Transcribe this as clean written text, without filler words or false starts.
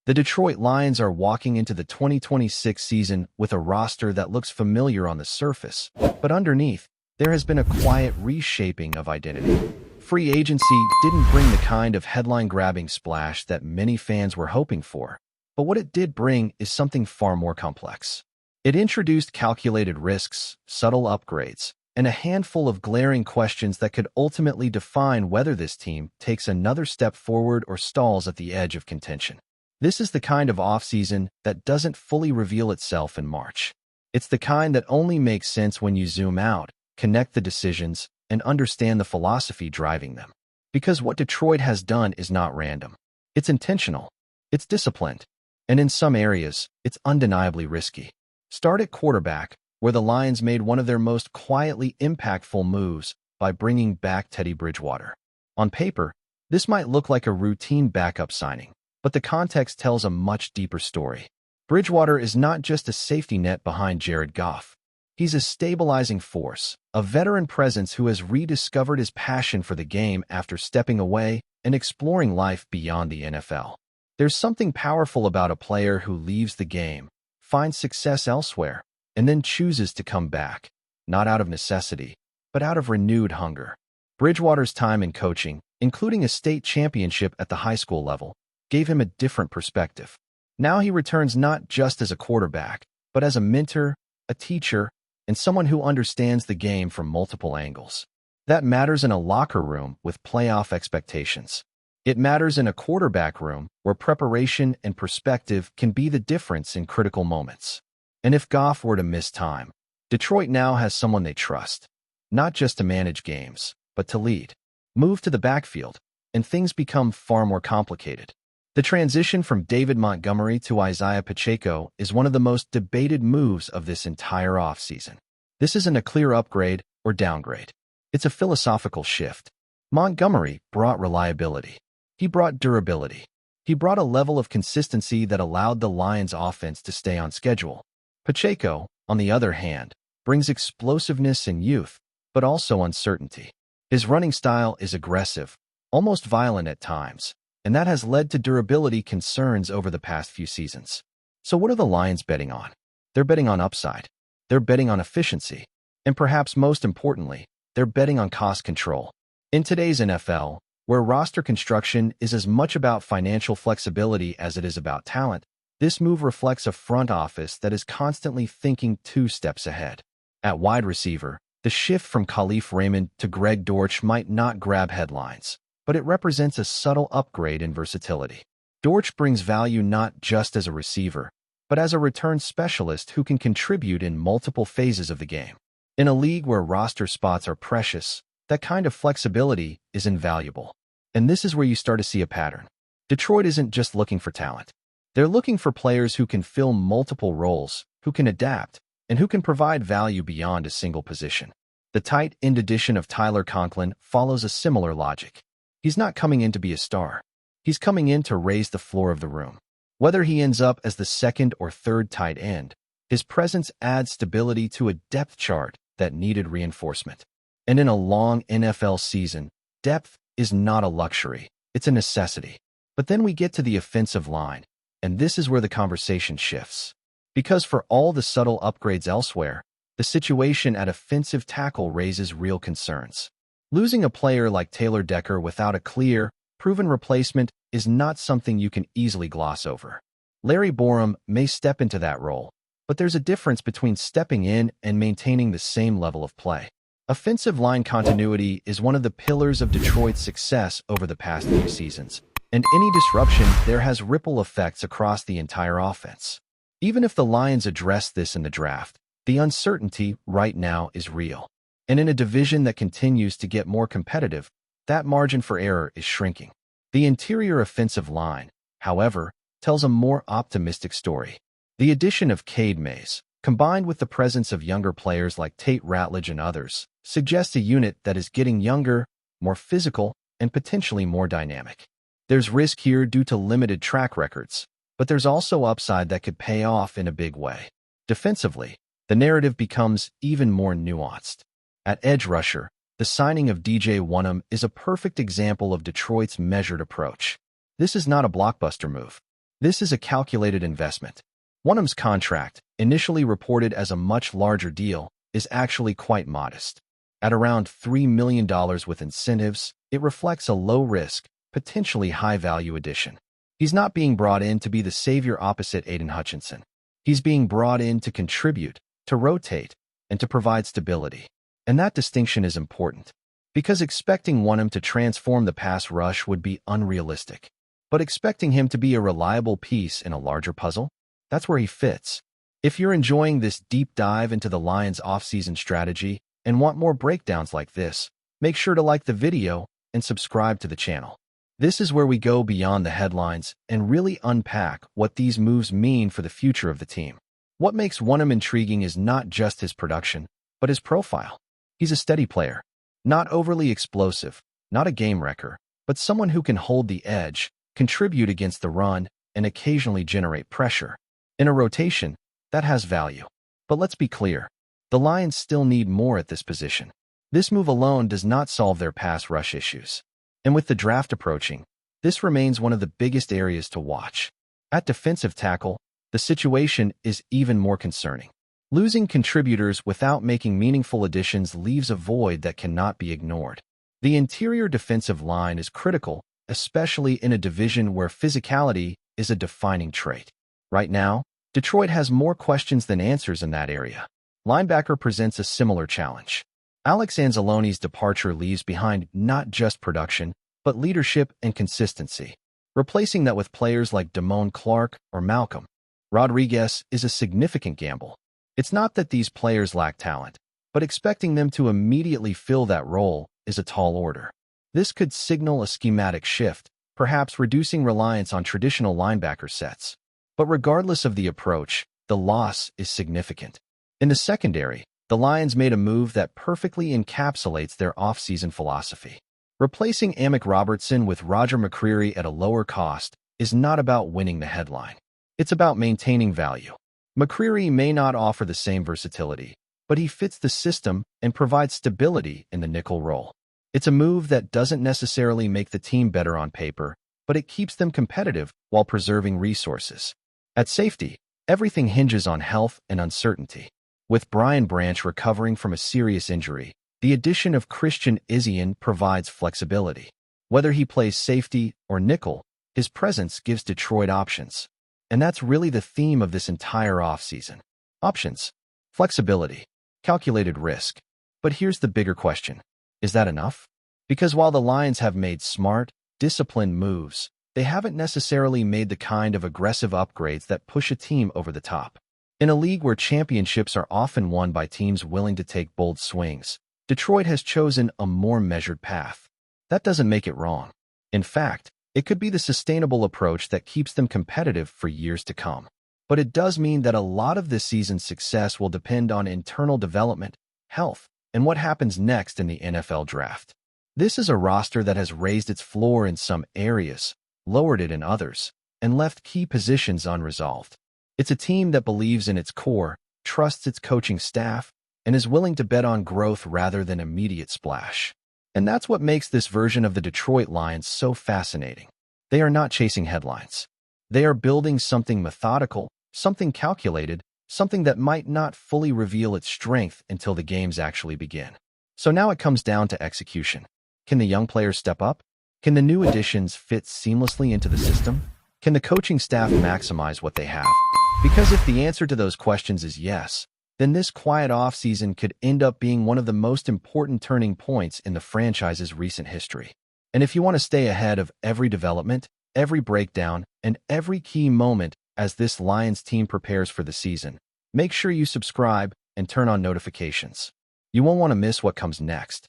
The Detroit Lions are walking into the 2026 season with a roster that looks familiar on the surface, but underneath, there has been a quiet reshaping of identity. Free agency didn't bring the kind of headline-grabbing splash that many fans were hoping for, but what it did bring is something far more complex. It introduced calculated risks, subtle upgrades, and a handful of glaring questions that could ultimately define whether this team takes another step forward or stalls at the edge of contention. This is the kind of offseason that doesn't fully reveal itself in March. It's the kind that only makes sense when you zoom out, connect the decisions, and understand the philosophy driving them. Because what Detroit has done is not random. It's intentional. It's disciplined. And in some areas, it's undeniably risky. Start at quarterback, where the Lions made one of their most quietly impactful moves by bringing back Teddy Bridgewater. On paper, this might look like a routine backup signing, but the context tells a much deeper story. Bridgewater is not just a safety net behind Jared Goff. He's a stabilizing force, a veteran presence who has rediscovered his passion for the game after stepping away and exploring life beyond the NFL. There's something powerful about a player who leaves the game, finds success elsewhere, and then chooses to come back, not out of necessity, but out of renewed hunger. Bridgewater's time in coaching, including a state championship at the high school level, gave him a different perspective. Now he returns not just as a quarterback, but as a mentor, a teacher, and someone who understands the game from multiple angles. That matters in a locker room with playoff expectations. It matters in a quarterback room where preparation and perspective can be the difference in critical moments. And if Goff were to miss time, Detroit now has someone they trust, not just to manage games, but to lead. Move to the backfield, and things become far more complicated. The transition from David Montgomery to Isaiah Pacheco is one of the most debated moves of this entire offseason. This isn't a clear upgrade or downgrade. It's a philosophical shift. Montgomery brought reliability. He brought durability. He brought a level of consistency that allowed the Lions' offense to stay on schedule. Pacheco, on the other hand, brings explosiveness and youth, but also uncertainty. His running style is aggressive, almost violent at times, and that has led to durability concerns over the past few seasons. So what are the Lions betting on? They're betting on upside. They're betting on efficiency. And perhaps most importantly, they're betting on cost control. In today's NFL, where roster construction is as much about financial flexibility as it is about talent, this move reflects a front office that is constantly thinking 2 steps ahead. At wide receiver, the shift from Khalif Raymond to Greg Dortch might not grab headlines, but it represents a subtle upgrade in versatility. Dortch brings value not just as a receiver, but as a return specialist who can contribute in multiple phases of the game. In a league where roster spots are precious, that kind of flexibility is invaluable. And this is where you start to see a pattern. Detroit isn't just looking for talent. They're looking for players who can fill multiple roles, who can adapt, and who can provide value beyond a single position. The tight-end addition of Tyler Conklin follows a similar logic. He's not coming in to be a star. He's coming in to raise the floor of the room. Whether he ends up as the second or third tight end, his presence adds stability to a depth chart that needed reinforcement. And in a long NFL season, depth is not a luxury, it's a necessity. But then we get to the offensive line, and this is where the conversation shifts. Because for all the subtle upgrades elsewhere, the situation at offensive tackle raises real concerns. Losing a player like Taylor Decker without a clear, proven replacement is not something you can easily gloss over. Larry Borom may step into that role, but there's a difference between stepping in and maintaining the same level of play. Offensive line continuity is one of the pillars of Detroit's success over the past few seasons, and any disruption there has ripple effects across the entire offense. Even if the Lions address this in the draft, the uncertainty right now is real. And in a division that continues to get more competitive, that margin for error is shrinking. The interior offensive line, however, tells a more optimistic story. The addition of Cade Mays, combined with the presence of younger players like Tate Ratledge and others, suggests a unit that is getting younger, more physical, and potentially more dynamic. There's risk here due to limited track records, but there's also upside that could pay off in a big way. Defensively, the narrative becomes even more nuanced. At edge rusher, the signing of DJ Wonnum is a perfect example of Detroit's measured approach. This is not a blockbuster move. This is a calculated investment. Wonnum's contract, initially reported as a much larger deal, is actually quite modest. At around $3 million with incentives, it reflects a low-risk, potentially high-value addition. He's not being brought in to be the savior opposite Aiden Hutchinson. He's being brought in to contribute, to rotate, and to provide stability. And that distinction is important, because expecting Wonnum to transform the pass rush would be unrealistic. But expecting him to be a reliable piece in a larger puzzle, that's where he fits. If you're enjoying this deep dive into the Lions' offseason strategy and want more breakdowns like this, make sure to like the video and subscribe to the channel. This is where we go beyond the headlines and really unpack what these moves mean for the future of the team. What makes Wonnum intriguing is not just his production, but his profile. He's a steady player, not overly explosive, not a game wrecker, but someone who can hold the edge, contribute against the run, and occasionally generate pressure. In a rotation, that has value. But let's be clear, the Lions still need more at this position. This move alone does not solve their pass rush issues. And with the draft approaching, this remains one of the biggest areas to watch. At defensive tackle, the situation is even more concerning. Losing contributors without making meaningful additions leaves a void that cannot be ignored. The interior defensive line is critical, especially in a division where physicality is a defining trait. Right now, Detroit has more questions than answers in that area. Linebacker presents a similar challenge. Alex Anzalone's departure leaves behind not just production, but leadership and consistency. Replacing that with players like Damone Clark or Malcolm Rodriguez is a significant gamble. It's not that these players lack talent, but expecting them to immediately fill that role is a tall order. This could signal a schematic shift, perhaps reducing reliance on traditional linebacker sets. But regardless of the approach, the loss is significant. In the secondary, the Lions made a move that perfectly encapsulates their offseason philosophy. Replacing Amik Robertson with Roger McCreary at a lower cost is not about winning the headline. It's about maintaining value. McCreary may not offer the same versatility, but he fits the system and provides stability in the nickel role. It's a move that doesn't necessarily make the team better on paper, but it keeps them competitive while preserving resources. At safety, everything hinges on health and uncertainty. With Brian Branch recovering from a serious injury, the addition of Christian Izien provides flexibility. Whether he plays safety or nickel, his presence gives Detroit options. And that's really the theme of this entire offseason. Options, flexibility, calculated risk. But here's the bigger question. Is that enough? Because while the Lions have made smart, disciplined moves, they haven't necessarily made the kind of aggressive upgrades that push a team over the top. In a league where championships are often won by teams willing to take bold swings, Detroit has chosen a more measured path. That doesn't make it wrong. In fact, it could be the sustainable approach that keeps them competitive for years to come. But it does mean that a lot of this season's success will depend on internal development, health, and what happens next in the NFL draft. This is a roster that has raised its floor in some areas, lowered it in others, and left key positions unresolved. It's a team that believes in its core, trusts its coaching staff, and is willing to bet on growth rather than immediate splash. And that's what makes this version of the Detroit Lions so fascinating. They are not chasing headlines. They are building something methodical, something calculated, something that might not fully reveal its strength until the games actually begin. So now it comes down to execution. Can the young players step up? Can the new additions fit seamlessly into the system? Can the coaching staff maximize what they have? Because if the answer to those questions is yes, then this quiet offseason could end up being one of the most important turning points in the franchise's recent history. And if you want to stay ahead of every development, every breakdown, and every key moment as this Lions team prepares for the season, make sure you subscribe and turn on notifications. You won't want to miss what comes next.